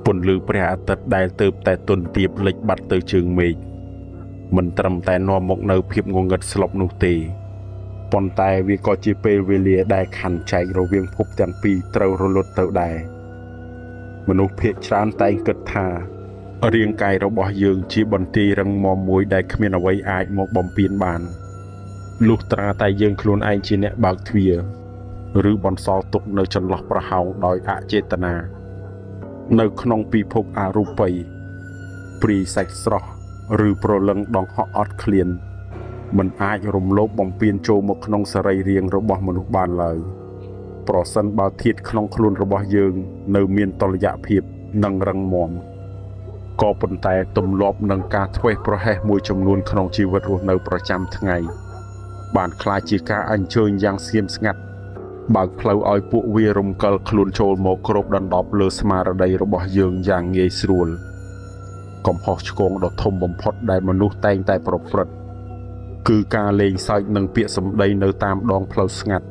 Pun lư prea tật đai tớp tại tuần tiệp lịch bắt từ trường mệt. Mình trầm tại no một nơi phiệp ngô ngật slop nụ tì. Pon tai vì có chi pê vì lìa đai khăn chạy rồi viên phúc chẳng pi trâu rô lột tàu đai. Mình úc phiệt trán tay cất thà. Riêng cài rồi bỏ dương chi bần tì răng mò mùi đai khmien ở vây ai một bóng biên bàn. Lúc tra tay dương khuôn anh chi nẹ bạc thuyết. Rư bọn so tục nơi chân lọc bà hào đòi ạ chế tà nà. Nơi khăn pi phúc à rù bầy. Pri sạch srọ. Rư pro lưng đong họ ọt khliên. Mình ai rùm lốp bóng biên chô một khăn sà rây riêng rồi bỏ mình bàn lời. Pro sân bao thiết khăn khuôn rồi bỏ dương. Nơi miền tol dạ phiệp nâng răng mòm. Có bần tay tùm lộp nâng ca thuê pro hê mùi chồng luôn khăn chi vật ruột nơi pro trăm tháng ngày. Bạn khai chỉ ca anh chơi giang xiêm ngặt. Bạn khâu oi phụ vi rùm cờ khuôn chôl một krop đàn đọc lơ sma ra đây rồi bỏ dương giang nghề sruol. Còn họ chôn đọc thông bóng phót đại mà nút tay tay pro phật. Cứ ca lên sạch nâng bịa sầm đây nơi tam đong phâu ngặt.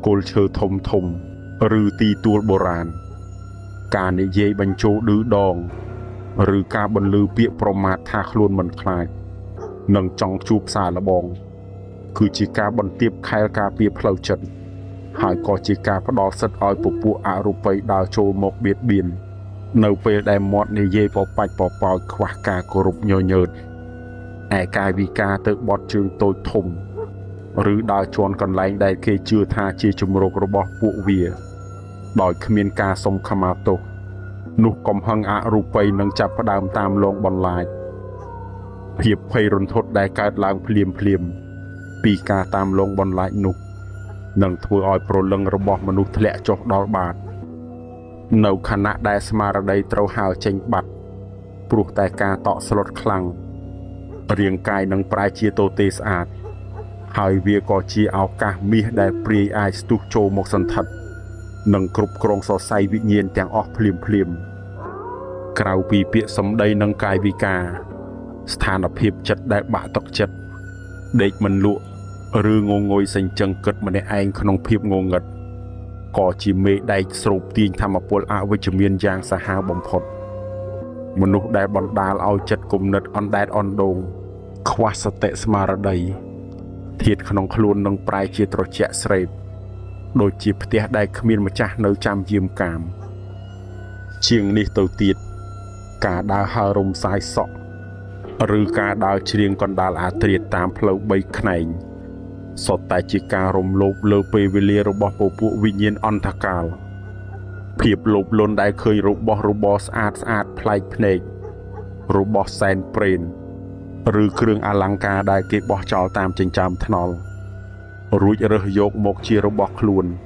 Côn chơ thông thông, rư ti tuol bồ ràn. Ca nệ dây bánh chô đứ đong. Rư ca bần lư bịa pro mát thác luôn mình khai. Nâng trong chụp xa là bong. Cứ chỉ ca bần tiếp khai ca bịa phâu chân. Hỏi có chỉ ca phát đo sất oi phục vụ ạ rụp bấy đào chô một biệt biên. Nâu phê đài mọt nê dê bó bạch bó bói khoa ca cổ rụp nhô nhợt. Ai ca vì ca tự bọt chương tôi thùng. Rứ đào chôn còn lãnh đài kê chưa tha chê chùm rộp rô bó vụ vìa. Đòi khmiên ca sông khá mạ tô. Nụ cầm hăng ạ rụp bấy nâng chạp phát đàm tam lông bọn lại. Hiệp phây rôn thốt đài cát lãng phliêm phliêm. Pi ca tam lông bọn lại nụ. Nâng thua oi pro lưng rô bó mà nụ thlẹ chọc đo bạt. Nâu khả nạ đai sma ra đây trâu hào chênh bạch. Pruh tai ca tọ slot khlang. Riêng cài nâng prai chia tô tê sạc. Hỏi vía có chia áo ca mi đai pri ai stuk chô một sân thật. Nâng cụp krong so say vị nhiên tiếng ọc phliêm phliêm. Krau pi bịa sống đây nâng cài vi ca. Sthàn ập hiệp chất đại bạ tọc chất. Đếch mình lụa. Rư ngô ngôi xanh chân cất mà nè anh không phiếp ngô ngật. Có chỉ mê đáy sụp tiên tham ập bố ảo với chùm miên giang xa hào bóng phột. Một nụ đáy bọn đá áo chất cùng nật on đáy on đồn. Khoa xa tệ sma ra đây. Thiệt khăn khuôn nâng prai chia trò chẹ srep. Đôi chịp tiếc đáy khmiên mà chá nâu chăm diêm cảm. Chiêng ní tàu tiết. Cả đá hà rung sai sọ. Rư cả đá chiêng con đá á triệt tam phlâu bay khảnh. Sọt tại chỉ ca rùm lộp lơ bê về lìa rô bó bố bộ vị nhiên ôn thạc cào. Phiệp lộp lôn đáy khơi rô bó sát play pnêch. Rô bó sen prên. Rư krương alang ca đáy kế bó chó tam chênh chăm thannol. Rúi rơ dốc một chia rô bó luôn.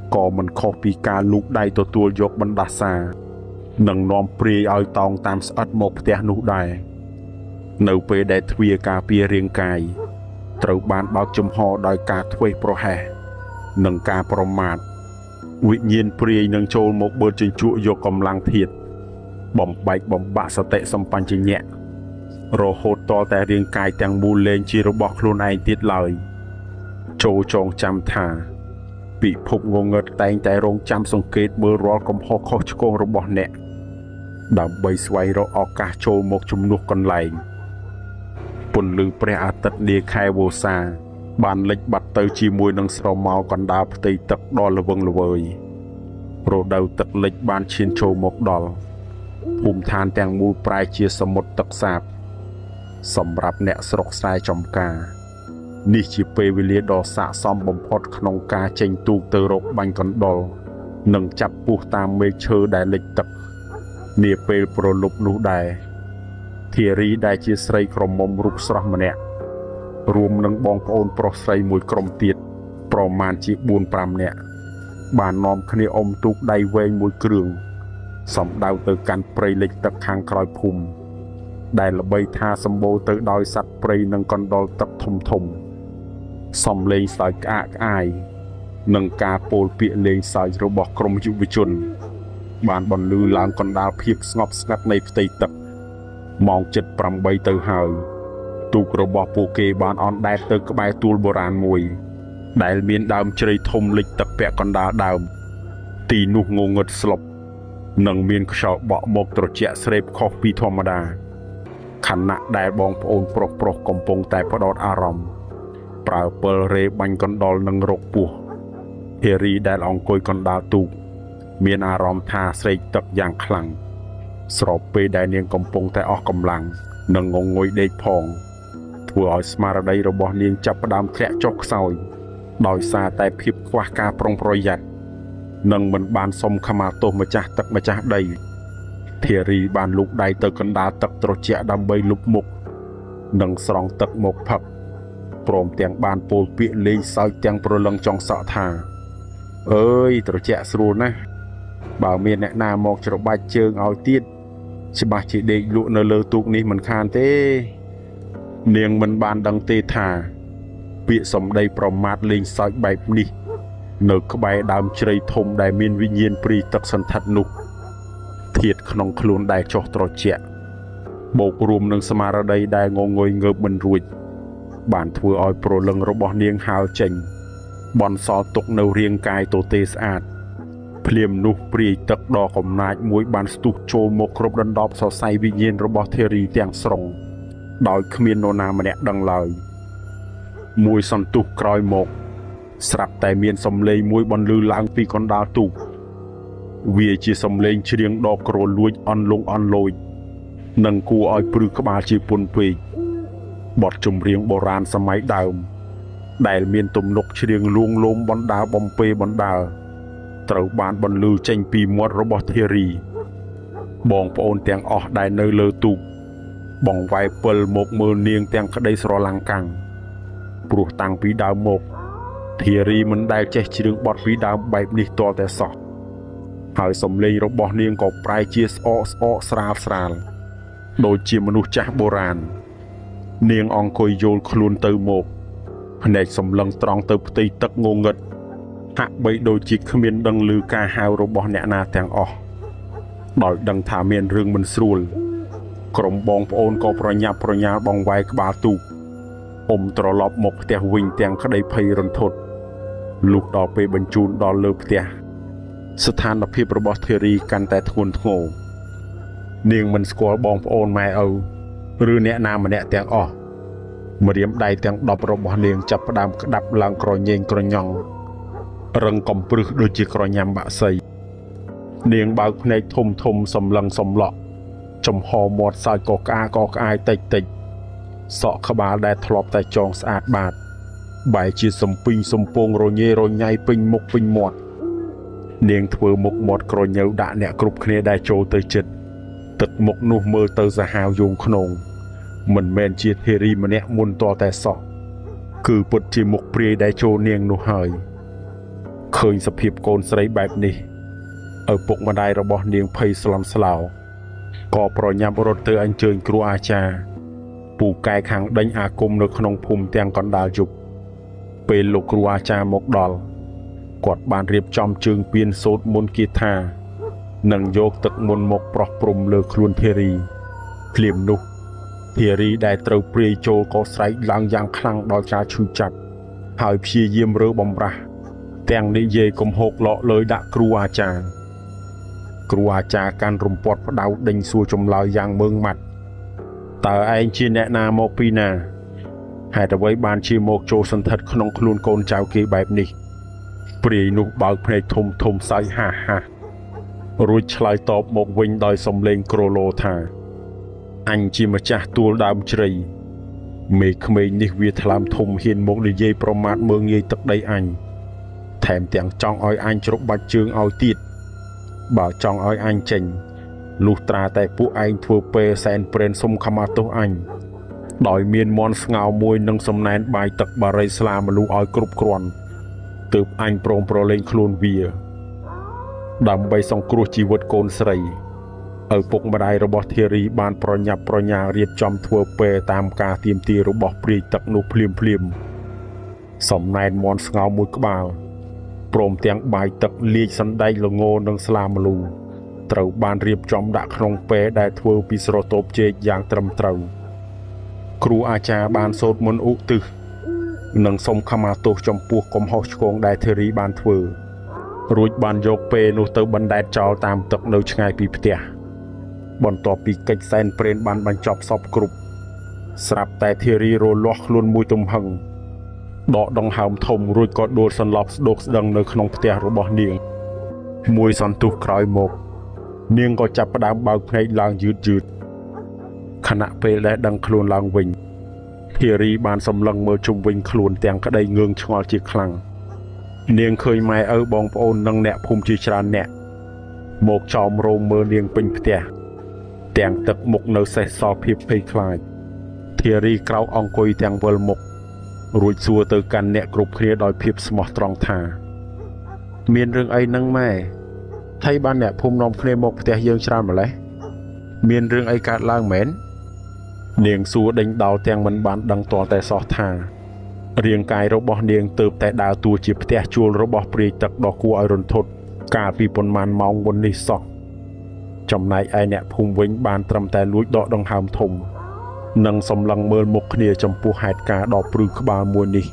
Có mình khó bì ca lục đáy tổ tuol dốc bắn đá xa. Nâng nòm prê oi tông tam sợt một tè nụ đáy. Nâu bê đáy thuyê ca bia riêng cài.ត្រូវបានបោកចំហដោយការធ្វេសប្រហែសនិងការប្រមាថវិញ្ញាណព្រាយនឹងចូលមកបឺតជញ្ជក់យកកម្លាំងធាតុបំបែកបំបាក់សតិសម្បញ្ញៈរហូតតតែរាងកាយទាំងមូលលែងជារបស់ខ្លួនឯងទៀតឡើយចូលចងចាំថាពិភពងងឹតតែងតែរងចាំសង្កេតមើលរាល់កំហុសខុសឆ្គងរបស់អ្នកដើម្បីស្វែងរកឱកាសចូលមកជំនួសកន្លែងពន្លឺព្រះអាទិត្យនាខែវស្សាបានលិចបាត់ទៅជាមួយនឹងស្រមោលកណ្ដាលផ្ទៃទឹកដ៏ល្វឹងល្វើយរដូវទឹកលិចបានឈានចូលមកដល់ភូមិឋានទាំងមូលប្រែជាសមុទ្រទឹកសាបសម្រាប់អ្នកស្រុកស្រែចំការនេះជាពេលវេលាដ៏ស័ក្តិសមបំផុតក្នុងការចេញទូកទៅរកបាញ់កណ្ដុរនិងចាប់ពស់តាមមេឃឈើដែលលិចទឹកនាពេលប្រលប់នោះដែរធារីដែលជាស្រីក្រមុំរូបស្រស់ម្នាក់រួមនឹងបងប្អូនប្រុសស្រីមួយក្រុមទៀតប្រមាណជា 4-5 នាក់បាននាំគ្នាអុំទូកដៃវែងមួយគ្រឿងសំដៅទៅកាន់ព្រៃលិចទឹកខាងក្រោយភូមិដែលល្បីថាសម្បូរទៅដោយសត្វព្រៃនិងកណ្ដុរទឹកធំធំសំលេងសើចក្អាកក្អាយនិងការពោលពាក្យលេងសើចរបស់ក្រុមយុវជនបានបន្លឺឡើងកណ្ដាលភាពស្ងប់ស្ងាត់នៃផ្ទៃទឹកម៉ោង 7-8 ទៅហើយទូករបស់ពួកគេបានអណ្ដែតទៅក្បែរទួលបុរាណមួយដែលមានដើមជ្រៃធំលិចទឹកពាក់កណ្ដាលដើមទីនោះងងឹតស្លុប នឹងមានខ្យល់បក់មកត្រជាក់ស្រេបខុសពីធម្មតាខណៈដែលបងប្អូនប្រុសកំពុងតែផ្ដោតអារម្មណ៍ប្រើពិលរេបាញ់កណ្ដុរនឹងរកពោះហេរីដែលអង្គុយកណ្ដាលទូកមានអារម្មណ៍ថាស្រេកទឹកយ៉ាងខ្លាំងស្របពេលដែលនាងកំពុងតែអស់កម្លាំងនិងងងុយដេកផងធ្វើឲ្យស្មារតីរបស់នាងចាប់ផ្ដើមធ្លាក់ចុះខ្សោយដោយសារតែភាពខ្វះការប្រុងប្រយ័ត្ននិងមិនបានសុំខមាទោសម្ចាស់ទឹកម្ចាស់ដីធារីបានលូកដៃទៅកណ្ដាលទឹកត្រជាក់ដើម្បីលុបមុខនិងស្រង់ទឹកមកផឹកព្រមទាំងបានពោលពាក្យលេងសើចទាំងប្រលឹងចង់សក់ថាអើយត្រជាក់ស្រួលណាស់បើមានអ្នកណាមកច្របាច់ជើងឲ្យទៀតច្បាស់ជាដេកលក់នៅលើទូកនេះមិនខានទេនាងមិនបានដឹងទេថាពាក្យសម្ដីប្រមាថលេងសើចបែបនេះនៅក្បែរដើមជ្រៃធំដែលមានវិញ្ញាណព្រីទឹកសន្ធិដ្ឋនោះធាតុក្នុងខ្លួនដែលចុះត្រជាក់បូករួមនឹងស្មារតីដែលងងុយងើបមិនរួចបានធ្វើឲ្យប្រលឹងរបស់នាងហើរចេញបន្សល់ទុកនៅរាងកាយទទេស្អាតភ្លាមនោះព្រាយទឹកដ៏កំណាចមួយបានស្ទុះចូលមកគ្រប់ដណ្ដប់សរសៃវិញ្ញាណរបស់ធារីទាំងស្រុងដោយគ្មាននរណាម្នាក់ដឹងឡើយមួយសន្ទុះក្រោយមកស្រាប់តែមានសំឡេងមួយបន្លឺឡើងពីកណ្ដាលទូកវាជាសំឡេងច្រៀងដ៏គ្រលួចអន់លង់អន់លយនិងគួរឲ្យព្រឺក្បាលជាពន់ពេកបទចម្រៀងបុរាណសម័យដើមដែលមានទំនុកច្រៀងលួងលោមបណ្ដាបំពេបណ្ដាត្រូវបានបន្លឺចេញពីមាត់របស់ធារីបងប្អូនទាំងអស់ដែលនៅលើទូកបងវាយពិលមកមើលនាងទាំងក្តីស្រឡាំងកាំងព្រោះតាំងពីដើមមកធារីមិនដែលចេះច្រៀងបទពីដើមបែបនេះទាល់តែសោះហើយសំឡេងរបស់នាងក៏ប្រែជាស្អកស្រាលស្រាលដូចជាមនុស្សចាស់បុរាណនាងអង្គុយយល់ខ្លួនទៅមកភ្នែកសម្លឹងត្រង់ទៅផ្ទៃទឹកងងឹតហាក់បីដូចជាគ្មានដឹងឮការហៅរបស់អ្នកណាទាំងអស់ដោយដឹងថាមានរឿងមិនស្រួលក្រុមបងប្អូនក៏ប្រញាប់ប្រញាល់បងវាយក្បាលទូកត្រឡប់មកផ្ទះវិញទាំងក្តីភ័យរន្ធត់លុះដល់ពេលបញ្ជូនដល់លើផ្ទះស្ថានភាពរបស់ធារីកាន់តែធ្ងន់ធ្ងរនាងមិនស្គាល់បងប្អូនម៉ែឪឬអ្នកណាម្នាក់ទាំងអស់ម្រាមដៃទាំង10របស់នាងចាប់ផ្ដើមក្តាប់ឡើងក្រញែងក្រញ៉ង់រឹងកំព្រឹសដូចជាក្រញ៉ាំបាក់សីនាងបើកភ្នែកធំសម្លឹងសំឡក់ចំហមាត់សើចក៏ក្អាយតិចសក់ក្បាលដែលធ្លាប់តែចងស្អាតបាតបែរជាសំពីងសំពងរញ៉េរញ៉ៃពេញមុខពេញមាត់នាងធ្វើមុខមាត់ក្រញើដាក់អ្នកគ្រប់គ្នាដែលចូលទៅជិតទឹកមុខនោះមើលទៅសាហាវយងខ្នងមិនមែនជាធារីម្នាក់មុនតតែសោះគឺពិតជាមុខព្រាយដែលចូលនាងនោះហើយឃើញសភាពកូនស្រីបែបនេះឪពុកម្ដាយរបស់នាងភ័យស្លន់ស្លោក៏ប្រញាប់រត់ទៅអញ្ជើញគ្រូអាចារ្យពូកែខាងដេញអាគមនៅក្នុងភូមិទាំងកណ្ដាលយប់ពេលលោកគ្រូអាចារ្យមកដល់គាត់បានរៀបចំជើងពៀនសូត្រមន្តគាថានិងយកទឹកមន្តមកប្រោះព្រំលើខ្លួនធារីភ្លាមនោះធារីដែលត្រូវព្រាយចូលក៏ស្រែកឡើងយ៉ាងខ្លាំងដល់ការឈឺចាប់ហើយព្យាយាមរើបំរាស់ទាំងនិយាយកំហុកលក់លើដាក់គ្រូអាចារ្យកាន់រំពាត់ផ្ដៅដេញសួរចម្លើយយ៉ាងម៉ឺងម៉ាត់តើឯងជាអ្នកណាមកពីណាហេតុអ្វីបានជាមកចូលសន្ធិដ្ឋក្នុងខ្លួនកូនចៅគេបែបនេះព្រាយនោះបើកភ្នែកធំសើចហារួចឆ្លើយតបមកវិញដោយសំឡេងក្រឡូថាអញជាម្ចាស់ទួលដើមជ្រៃមេក្មេងនេះវាថ្លើមធំហ៊ានមកនិយាយប្រមាថមើងងាយទឹកដីអញថែមទាំងចង់ឲ្យអញជ្របាច់ជើងឲ្យទៀតបើចង់ឲ្យអញចេញលុះត្រាតែពួកឯងធ្វើពេលសែនព្រេនសុំខមាទោសអញដោយមានមន់ស្ងោមួយនិងសំណែនបាយទឹកបារីស្លាមនុស្សឲ្យគ្រប់គ្រាន់ទើបអញព្រមប្រឡែងខ្លួនវាដើម្បីសង្គ្រោះជីវិតកូនស្រីឪពុកម្ដាយរបស់ធារីបានប្រញាប់ប្រញាល់រៀបចំធ្វើពេលតាមការទាមទាររបស់ព្រាយទឹកនោះភ្លាមសំណែនមន់ស្ងោមួយក្បាលព្រមទាំងបាយទឹកលាយសណ្ដែកល្ងនិងស្លាម្លូត្រូវបានរៀបចំដាក់ក្នុងពេលដែលធ្វើពីស្រទប់ចេកយ៉ាងត្រឹមត្រូវគ្រូអាចារ្យបានសូត្រមន្តឧទ្ទិសនិងសុំខមាទោសចំពោះកំហុសឆ្គងដែលធារីបានធ្វើ រួចបានយកពេលនោះទៅបណ្ដែតចោលតាមទឹកនៅឆ្ងាយពីផ្ទះបន្ទាប់ពីកិច្ចសែនព្រេនបានបញ្ចប់សពគ្រប់ស្រាប់តែធារីរលាស់ខ្លួនមួយទំហឹងដកដង្ហើមធំរួចក៏ដួលសន្លប់ស្ដោកស្ដឹងនៅក្នុងផ្ទះរបស់នាងមួយសន្ទុះក្រោយមកនាងក៏ចាប់ផ្ដើមបើកភ្នែកឡើងយឺតខណៈពេលដែលដឹងខ្លួនឡើងវិញធារីបានសម្លឹងមើលជុំវិញខ្លួនទាំងក្តីងឿងឆ្ងល់ជាខ្លាំងនាងឃើញម៉ែឪបងប្អូននិងអ្នកភូមិជាច្រើនអ្នកមកចោមរោមមើលនាងពេញផ្ទះទាំងទឹកមុខនៅសេះសល់ភាពភ័យខ្លាចធារីក្រោកអង្គុយទាំងវិលមុខរួចសួរទៅកាន់អ្នកគ្រប់គ្នាដោយភាពស្មោះត្រង់ថាមានរឿងអីនឹងម៉ែថៃបានអ្នកភូមិនាំគ្នាមកផ្ទះយើងច្រើនម្លេះមានរឿងអីកើតឡើងមែននាងសួរដេញដោលទាំងមិនបានដឹងទាល់តែសោះថារាងកាយរបស់នាងទើបតែដើរតួជាផ្ទះជួលរបស់ព្រាយទឹកដ៏គួរឲ្យរន្ធត់កាលពីប៉ុន្មានម៉ោងមុននេះសោះចំណែកឯអ្នកភូមិវិញបានត្រឹមតែលួចដកដង្ហើមធំនិងសម្លឹងមើលមុខគ្នាចំពោះហេតុការណ៍ដ៏ព្រឺក្បាលមួយនេះ